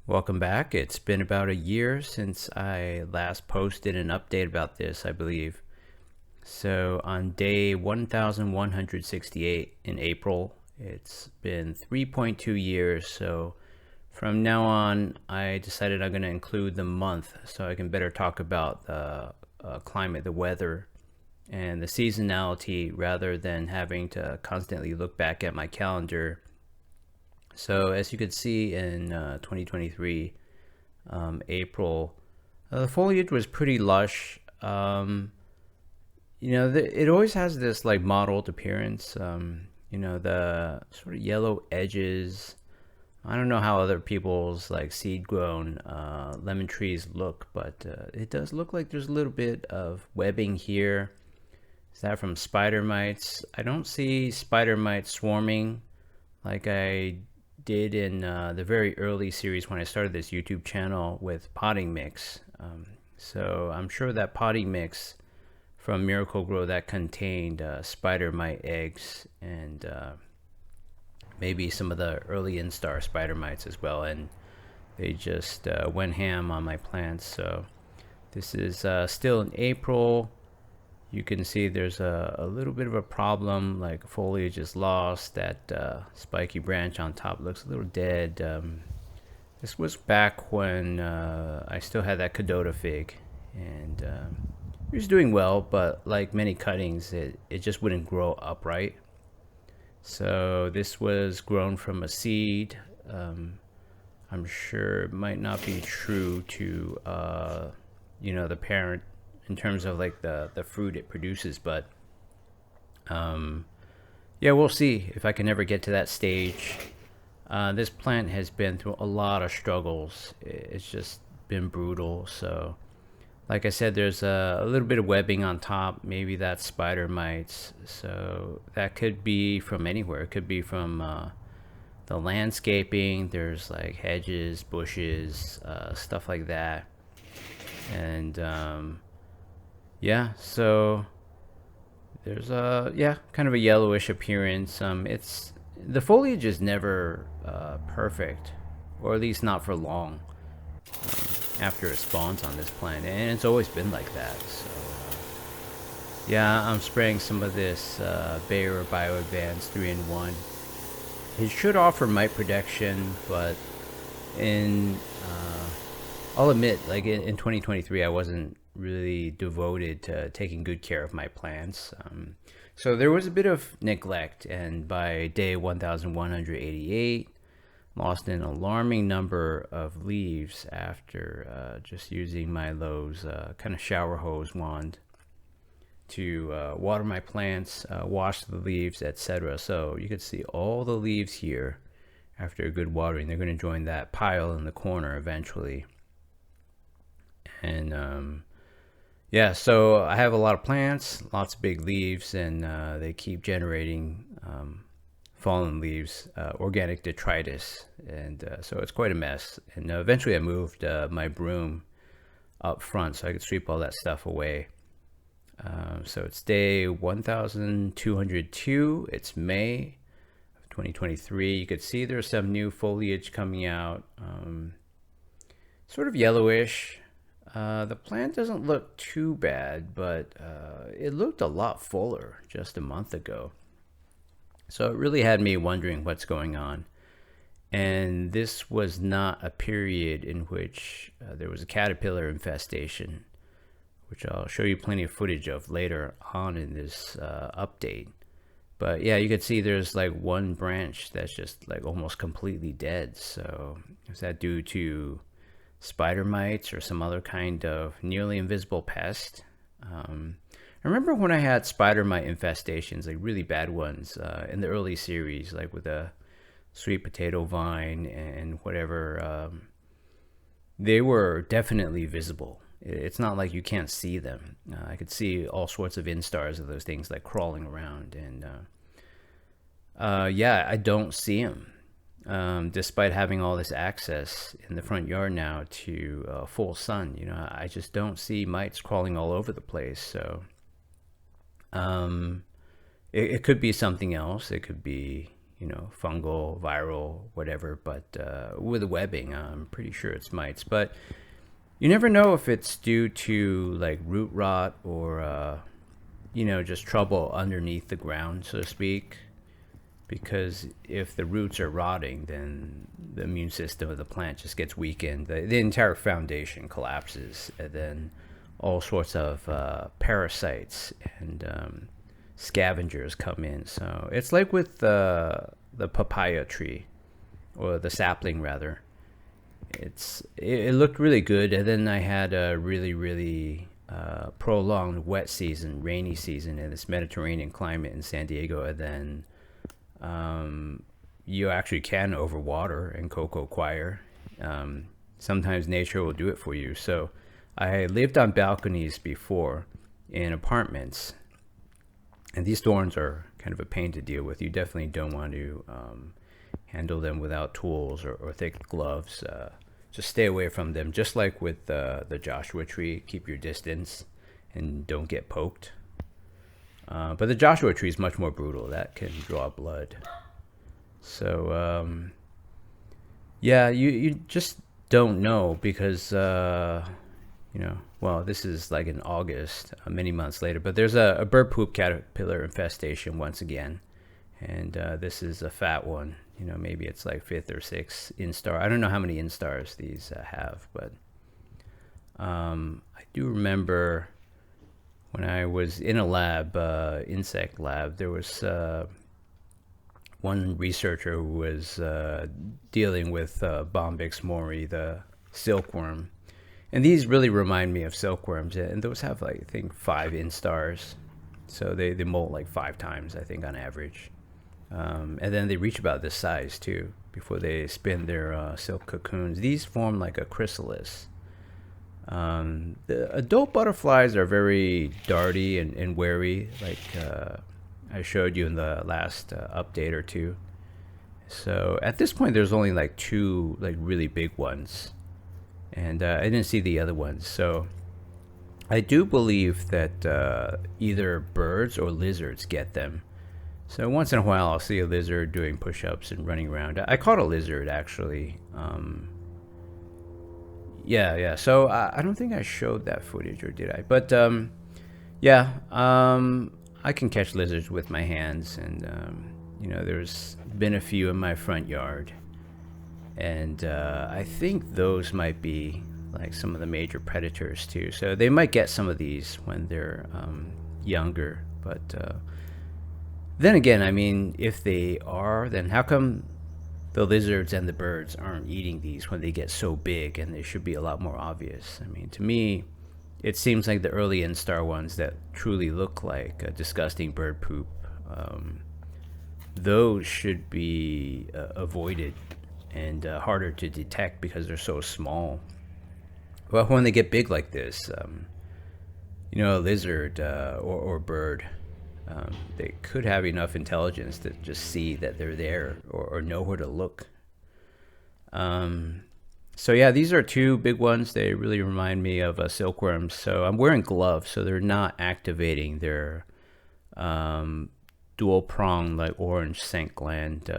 Welcome back. It's been about a year since I last posted an update about this, I believe. So on day 1168 in April, it's been 3.2 years. So from now on, I decided I'm going to include the month so I can better talk about the climate, the weather, and the seasonality rather than having to constantly look back at my calendar. So as you could see in 2023, April, the foliage was pretty lush. It always has this like mottled appearance. The sort of yellow edges. I don't know how other people's like seed grown lemon trees look, but it does look like there's a little bit of webbing here. Is that from spider mites? I don't see spider mites swarming like I did in the very early series when I started this YouTube channel with potting mix. So I'm sure that potting mix from Miracle Grow that contained spider mite eggs and maybe some of the early instar spider mites as well, and they just went ham on my plants. So this is still in April. You can see there's a little bit of a problem, like foliage is lost. That spiky branch on top looks a little dead. This was back when I still had that Cadota fig, and it was doing well, but like many cuttings, it just wouldn't grow upright. So this was grown from a seed. I'm sure it might not be true to the parent in terms of like the fruit it produces, but yeah, we'll see if I can ever get to that stage. This plant has been through a lot of struggles. It's just been brutal. So like I said, there's a little bit of webbing on top. Maybe that's spider mites. So that could be from anywhere. It could be from the landscaping. There's like hedges, bushes, stuff like that. And yeah, so there's kind of a yellowish appearance. It's the foliage is never perfect, or at least not for long after it spawns on this plant, and it's always been like that. So yeah, I'm spraying some of this Bayer Bio Advance 3-in-1. It should offer mite protection, but in I'll admit, like in 2023, I wasn't really devoted to taking good care of my plants. So there was a bit of neglect, and by day 1188, lost an alarming number of leaves after just using my Lowe's kind of shower hose wand to water my plants, wash the leaves, etc. So you could see all the leaves here after a good watering. They're going to join that pile in the corner eventually. And yeah, so I have a lot of plants, lots of big leaves, and they keep generating fallen leaves, organic detritus, and so it's quite a mess. And eventually I moved my broom up front so I could sweep all that stuff away. So it's day 1202. It's May of 2023. You could see there's some new foliage coming out, sort of yellowish. The plant doesn't look too bad, but it looked a lot fuller just a month ago. So it really had me wondering what's going on. And this was not a period in which there was a caterpillar infestation, which I'll show you plenty of footage of later on in this update. But yeah, you could see there's like one branch that's just like almost completely dead. So is that due to spider mites or some other kind of nearly invisible pest? I remember when I had spider mite infestations, like really bad ones, in the early series, like with a sweet potato vine and whatever. They were definitely visible. It's not like you can't see them. I could see all sorts of instars of those things like crawling around, and yeah, I don't see them. Despite having all this access in the front yard now to full sun, I just don't see mites crawling all over the place. So it could be something else. It could be, fungal, viral, whatever. But with webbing, I'm pretty sure it's mites. But you never know if it's due to like root rot or just trouble underneath the ground, so to speak. Because if the roots are rotting, then the immune system of the plant just gets weakened. The entire foundation collapses, and then all sorts of parasites and scavengers come in. So it's like with the papaya tree, or the sapling rather. It looked really good, and then I had a really prolonged wet season, rainy season in this Mediterranean climate in San Diego, and then you actually can overwater in cocoa coir. Sometimes nature will do it for you. So I lived on balconies before in apartments, and these thorns are kind of a pain to deal with. You definitely don't want to handle them without tools or thick gloves. Just stay away from them. Just like with the Joshua tree, keep your distance and don't get poked. But the Joshua tree is much more brutal. That can draw blood. So, yeah, you just don't know because, this is like in August, many months later. But there's a bird poop caterpillar infestation once again. And this is a fat one. Maybe it's like 5th or 6th instar. I don't know how many instars these have, but I do remember when I was in a lab, insect lab, there was one researcher who was dealing with Bombyx mori, the silkworm. And these really remind me of silkworms. And those have, like, I think, 5 instars. So they molt like 5 times, I think, on average. And then they reach about this size, too, before they spin their silk cocoons. These form like a chrysalis. The adult butterflies are very darty and wary, like I showed you in the last update or two. So at this point, there's only like 2 like really big ones, and I didn't see the other ones. So I do believe that either birds or lizards get them. So once in a while, I'll see a lizard doing push-ups and running around. I caught a lizard actually. Yeah. So I don't think I showed that footage, or did I? But I can catch lizards with my hands, and there's been a few in my front yard, and I think those might be like some of the major predators too. So they might get some of these when they're younger, but then again, I mean, if they are, then how come the lizards and the birds aren't eating these when they get so big, and they should be a lot more obvious? I mean, to me, it seems like the early instar ones that truly look like disgusting bird poop, those should be avoided and harder to detect because they're so small. Well, when they get big like this, a lizard or bird, they could have enough intelligence to just see that they're there or know where to look. So yeah, these are 2 big ones. They really remind me of silkworms. So I'm wearing gloves, so they're not activating their dual prong like orange scent gland,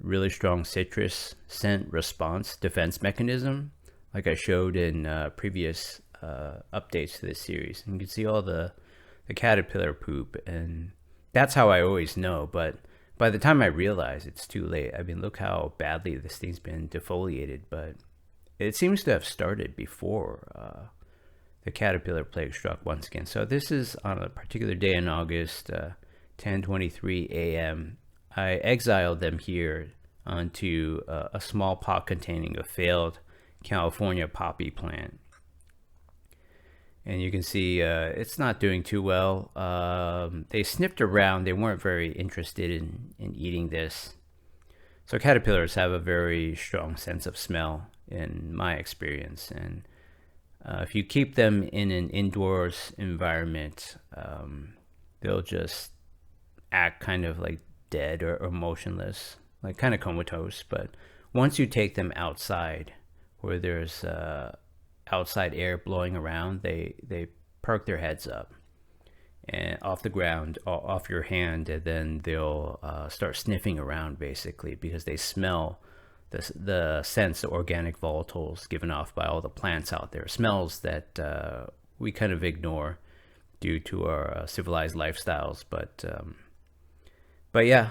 really strong citrus scent response defense mechanism, like I showed in previous updates to this series. And you can see all the caterpillar poop, and that's how I always know. But by the time I realize, it's too late. I mean, look how badly this thing's been defoliated, but it seems to have started before the caterpillar plague struck once again. So this is on a particular day in August, 10:23 a.m. I exiled them here onto a small pot containing a failed California poppy plant. And you can see it's not doing too well. They sniffed around. They weren't very interested in eating this. So caterpillars have a very strong sense of smell in my experience. And if you keep them in an indoors environment, they'll just act kind of like dead or motionless, like kind of comatose. But once you take them outside where there's outside air blowing around, they perk their heads up, and off the ground, off your hand, and then they'll start sniffing around basically because they smell the scents, the organic volatiles given off by all the plants out there, smells that we kind of ignore due to our civilized lifestyles. But yeah,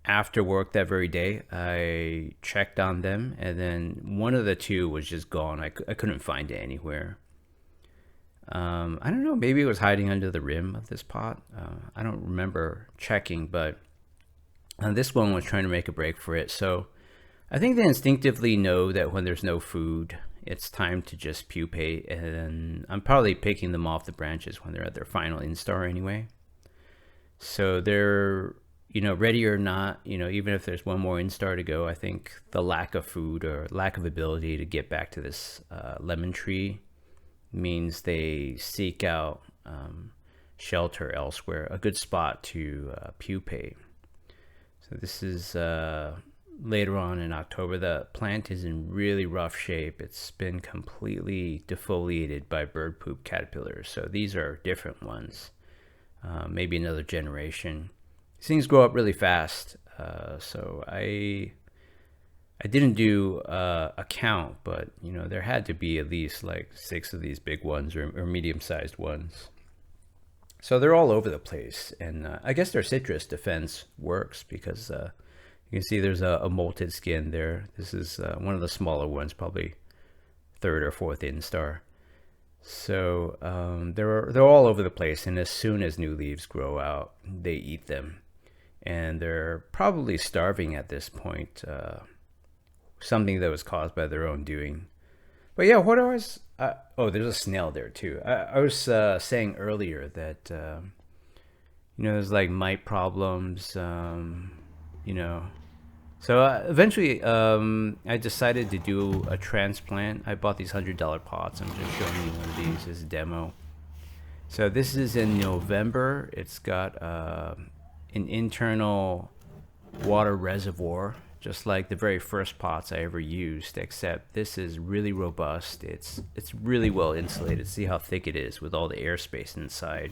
after work that very day, I checked on them, and then one of the two was just gone. I couldn't find it anywhere. I don't know, maybe it was hiding under the rim of this pot. I don't remember checking, but this one was trying to make a break for it. So I think they instinctively know that when there's no food, it's time to just pupate, and I'm probably picking them off the branches when they're at their final instar anyway. So they're, ready or not, even if there's one more instar to go, I think the lack of food or lack of ability to get back to this lemon tree means they seek out shelter elsewhere, a good spot to pupate. So this is later on in October. The plant is in really rough shape. It's been completely defoliated by bird poop caterpillars. So these are different ones, maybe another generation. These things grow up really fast. So I didn't do a count, but there had to be at least like 6 of these big ones or medium-sized ones. So they're all over the place, and I guess their citrus defense works because you can see there's a molted skin there. This is one of the smaller ones, probably 3rd or 4th instar. So they're all over the place, and as soon as new leaves grow out, they eat them, and they're probably starving at this point. Something that was caused by their own doing. But yeah, what I was there's a snail there too. I was saying earlier that there's like mite problems, so eventually I decided to do a transplant. I bought these $100 pots. I'm just showing you one of these as a demo. So this is in November. It's got an internal water reservoir, just like the very first pots I ever used, except this is really robust. It's really well insulated. See how thick it is with all the airspace inside.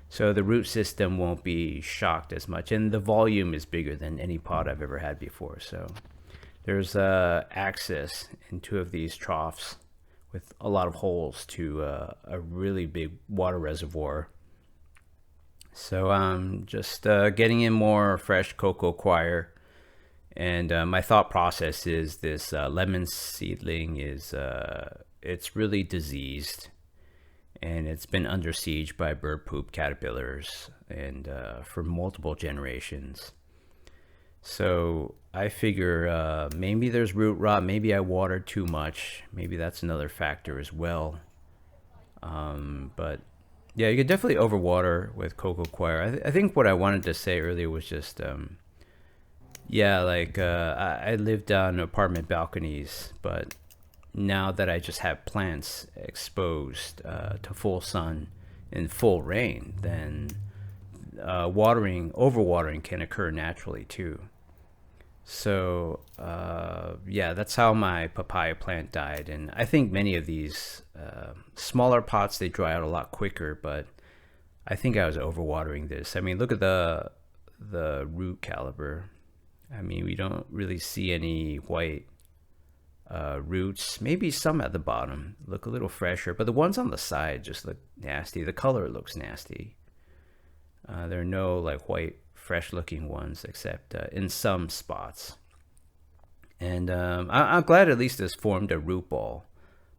So the root system won't be shocked as much, and the volume is bigger than any pot I've ever had before. So there's access in 2 of these troughs with a lot of holes to a really big water reservoir. So I'm just getting in more fresh cocoa coir. And my thought process is this lemon seedling is it's really diseased, and it's been under siege by bird poop caterpillars and for multiple generations. So I figure maybe there's root rot, maybe I watered too much, maybe that's another factor as well. But yeah, you could definitely overwater with cocoa coir. I think what I wanted to say earlier was just yeah, like I lived on apartment balconies, but now that I just have plants exposed to full sun and full rain, then overwatering can occur naturally too. So yeah, that's how my papaya plant died. And I think many of these smaller pots, they dry out a lot quicker, but I think I was overwatering this. I mean, look at the root caliber. I mean, we don't really see any white roots. Maybe some at the bottom look a little fresher, but the ones on the side just look nasty. The color looks nasty. There are no like white, fresh-looking ones except in some spots. And I'm glad at least it's formed a root ball,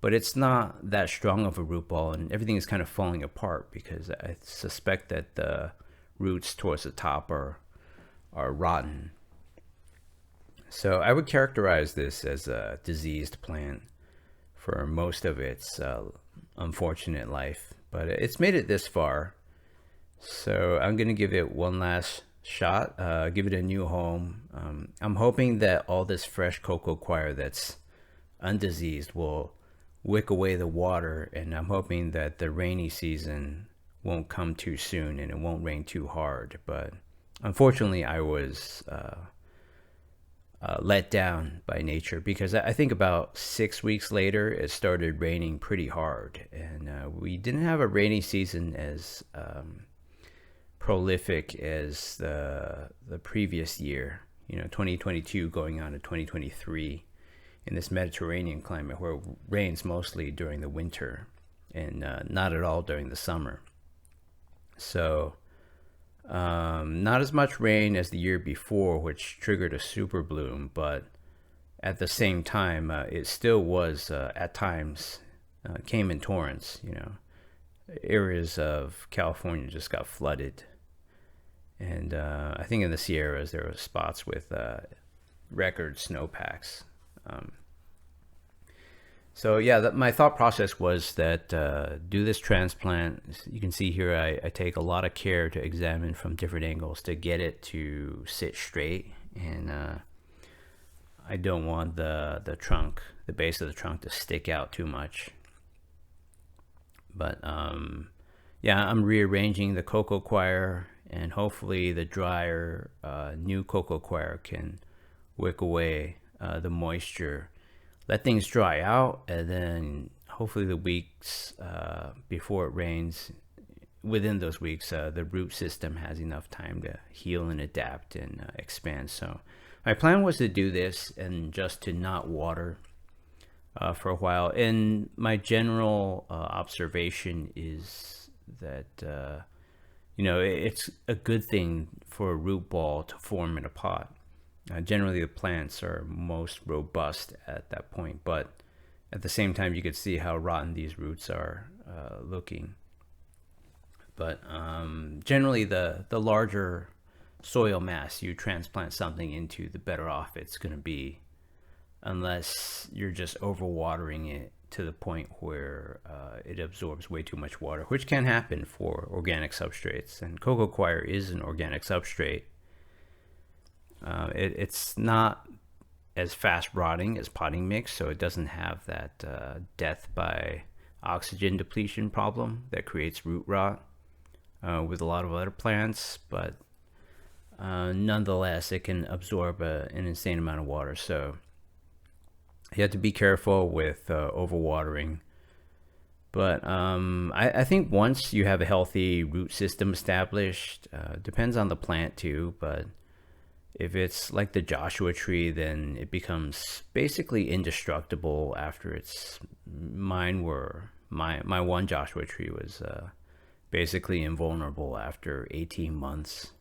but it's not that strong of a root ball, and everything is kind of falling apart because I suspect that the roots towards the top are rotten. So I would characterize this as a diseased plant for most of its unfortunate life, but it's made it this far. So I'm going to give it one last shot, give it a new home. I'm hoping that all this fresh cocoa coir that's undiseased will wick away the water, and I'm hoping that the rainy season won't come too soon and it won't rain too hard. But unfortunately, I was let down by nature, because I think about 6 weeks later it started raining pretty hard, and we didn't have a rainy season as prolific as the previous year, 2022 going on to 2023, in this Mediterranean climate where it rains mostly during the winter and not at all during the summer. So not as much rain as the year before, which triggered a super bloom, but at the same time, it still was at times came in torrents. Areas of California just got flooded, and I think in the Sierras there were spots with record snowpacks. So yeah, my thought process was that do this transplant. You can see here I take a lot of care to examine from different angles to get it to sit straight, and I don't want the trunk, the base of the trunk, to stick out too much. But yeah, I'm rearranging the cocoa coir, and hopefully the drier new cocoa coir can wick away the moisture. Let things dry out, and then hopefully the weeks before it rains, within those weeks, the root system has enough time to heal and adapt and expand. So my plan was to do this and just to not water for a while. And my general observation is that it's a good thing for a root ball to form in a pot. Generally, the plants are most robust at that point, but at the same time, you could see how rotten these roots are looking. But generally, the larger soil mass you transplant something into, the better off it's going to be, unless you're just overwatering it to the point where it absorbs way too much water, which can happen for organic substrates. And cocoa coir is an organic substrate. It's not as fast rotting as potting mix, so it doesn't have that death by oxygen depletion problem that creates root rot with a lot of other plants, but nonetheless it can absorb an insane amount of water. So you have to be careful with overwatering. But I think once you have a healthy root system established, depends on the plant too, but if it's like the Joshua tree, then it becomes basically indestructible after my one Joshua tree was basically invulnerable after 18 months.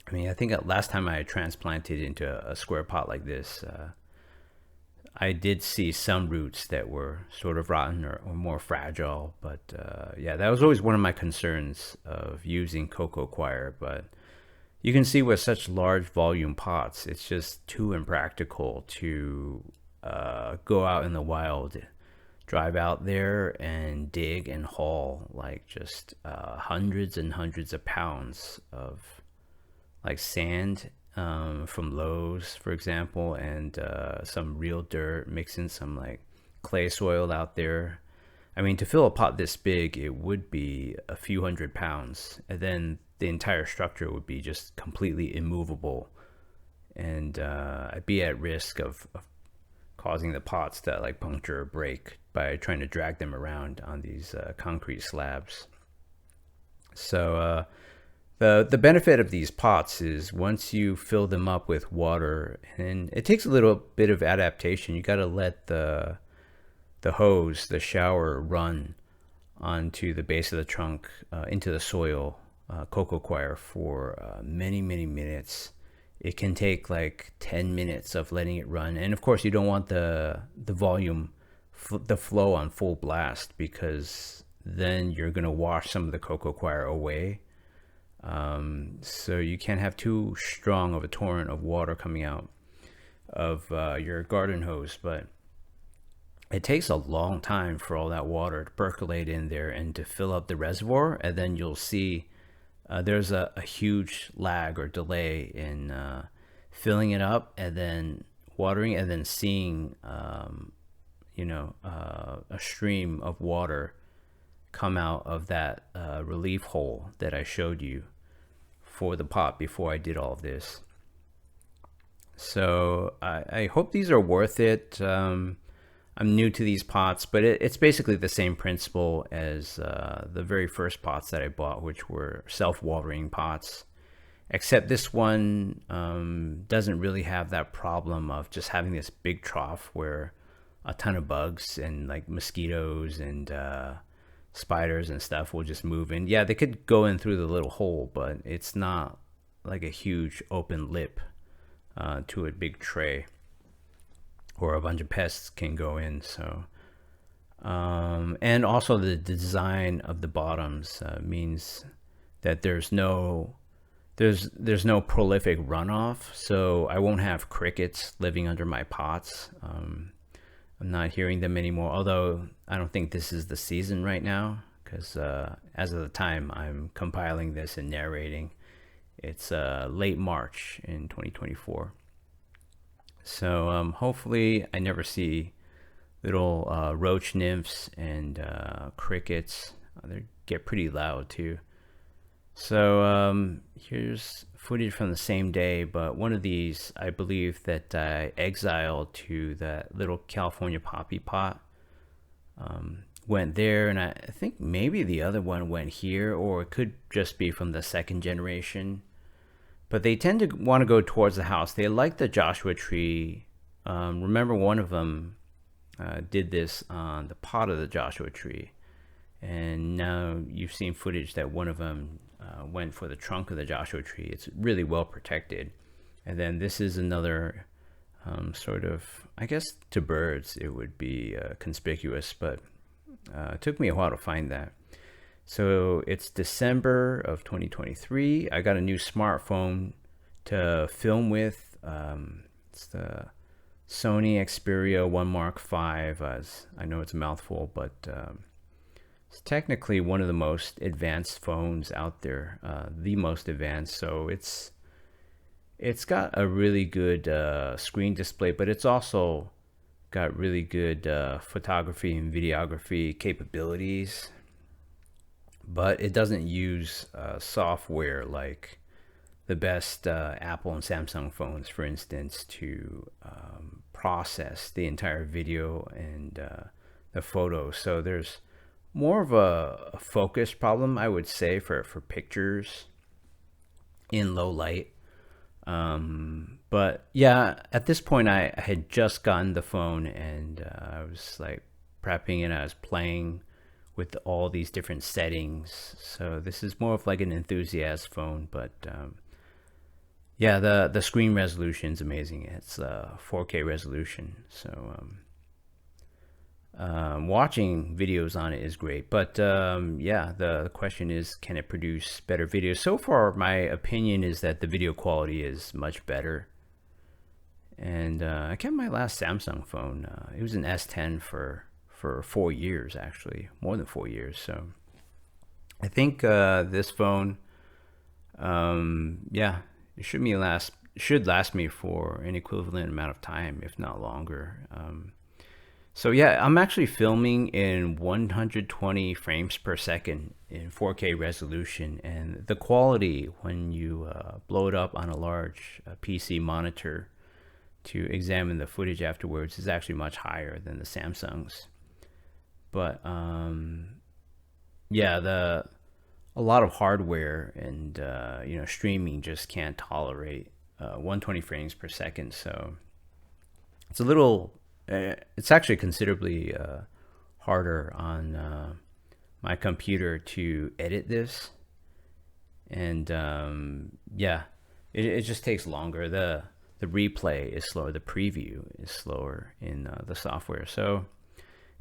I mean, I think last time I transplanted into a square pot like this, I did see some roots that were sort of rotten or more fragile, but yeah, that was always one of my concerns of using cocoa coir. But you can see with such large volume pots, it's just too impractical to go out in the wild, drive out there and dig and haul like just hundreds and hundreds of pounds of like sand from Lowe's, for example, and some real dirt, mixing some like clay soil out there. I mean, to fill a pot this big, it would be a few hundred pounds, and then the entire structure would be just completely immovable, and I'd be at risk of causing the pots to like puncture or break by trying to drag them around on these concrete slabs. So the benefit of these pots is once you fill them up with water, and it takes a little bit of adaptation, you got to let the hose, the shower, run onto the base of the trunk into the soil, cocoa coir, for many minutes. It can take like 10 minutes of letting it run, and of course you don't want the volume, the flow on full blast, because then you're going to wash some of the cocoa coir away. So you can't have too strong of a torrent of water coming out of your garden hose. But it takes a long time for all that water to percolate in there and to fill up the reservoir, and then you'll see there's a huge lag or delay in filling it up and then watering, and then seeing a stream of water come out of that relief hole that I showed you for the pot before I did all of this. So I hope these are worth it. I'm new to these pots, but it's basically the same principle as the very first pots that I bought, which were self-watering pots. Except this one doesn't really have that problem of just having this big trough where a ton of bugs and like mosquitoes and spiders and stuff will just move in. Yeah, they could go in through the little hole, but it's not like a huge open lip to a big tray or a bunch of pests can go in. So, and also the design of the bottoms means that there's no prolific runoff, so I won't have crickets living under my pots. I'm not hearing them anymore, although I don't think this is the season right now, because as of the time I'm compiling this and narrating, it's late March in 2024. So hopefully I never see little roach nymphs and crickets. They get pretty loud too. So here's footage from the same day, but one of these I believe that I exiled to that little California poppy pot. Went there, and I think maybe the other one went here, or it could just be from the second generation. But they tend to want to go towards the house. They like the Joshua tree. Remember, one of them did this on the pot of the Joshua tree. And now you've seen footage that one of them went for the trunk of the Joshua tree. It's really well protected. And then this is another sort of, I guess to birds it would be conspicuous, but it took me a while to find that. So it's December of 2023. I got a new smartphone to film with. It's the Sony Xperia 1 Mark V. As I know it's a mouthful, but it's technically one of the most advanced phones out there, the most advanced. So it's got a really good screen display, but it's also got really good photography and videography capabilities. But it doesn't use software like the best Apple and Samsung phones, for instance, to process the entire video and the photos. So there's more of a focus problem, I would say, for pictures in low light. But yeah, at this point I had just gotten the phone, and I was like prepping it. I was playing with all these different settings. So this is more of like an enthusiast phone, but yeah, the screen resolution is amazing. It's 4K resolution. So watching videos on it is great, but yeah, the question is, can it produce better videos? So far, my opinion is that the video quality is much better. And I kept my last Samsung phone. It was an S10 for 4 years, actually, more than 4 years. So I think this phone, yeah, it should last me for an equivalent amount of time, if not longer. So yeah, I'm actually filming in 120 frames per second in 4K resolution, and the quality when you blow it up on a large PC monitor to examine the footage afterwards is actually much higher than the Samsungs. But yeah, a lot of hardware and streaming just can't tolerate 120 frames per second. So it's actually considerably harder on my computer to edit this, and yeah, it just takes longer. The replay is slower, the preview is slower in the software. So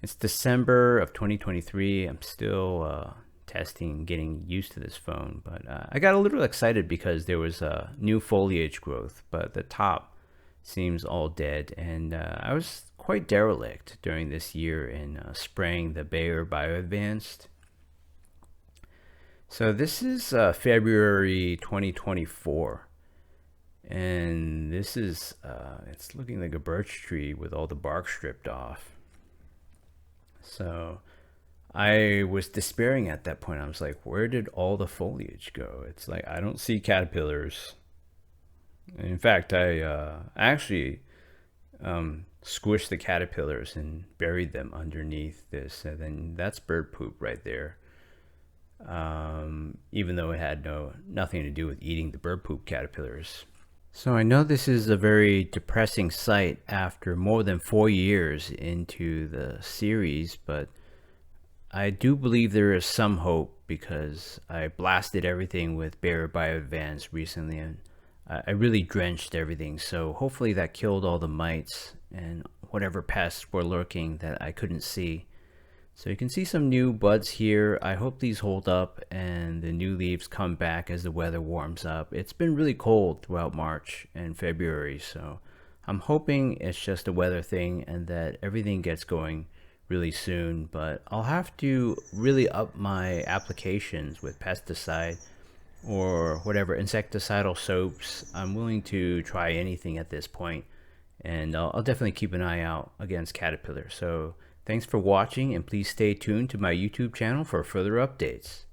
it's December of 2023. I'm still testing, getting used to this phone, but I got a little excited because there was new foliage growth, but the top seems all dead, and I was quite derelict during this year in spraying the Bayer Bio Advanced. So this is February 2024, and this is it's looking like a birch tree with all the bark stripped off. So I was despairing at that point. I was like, where did all the foliage go? It's like, I don't see caterpillars. In fact, I actually squished the caterpillars and buried them underneath this, and then that's bird poop right there. Even though it had nothing to do with eating the bird poop caterpillars. So I know this is a very depressing sight after more than 4 years into the series, but I do believe there is some hope because I blasted everything with Bear Bio Advance recently, and I really drenched everything. So hopefully that killed all the mites and whatever pests were lurking that I couldn't see. So you can see some new buds here. I hope these hold up and the new leaves come back as the weather warms up. It's been really cold throughout March and February, so I'm hoping it's just a weather thing and that everything gets going really soon. But I'll have to really up my applications with pesticide or whatever insecticidal soaps. I'm willing to try anything at this point, and I'll definitely keep an eye out against caterpillars. So thanks for watching, and please stay tuned to my YouTube channel for further updates.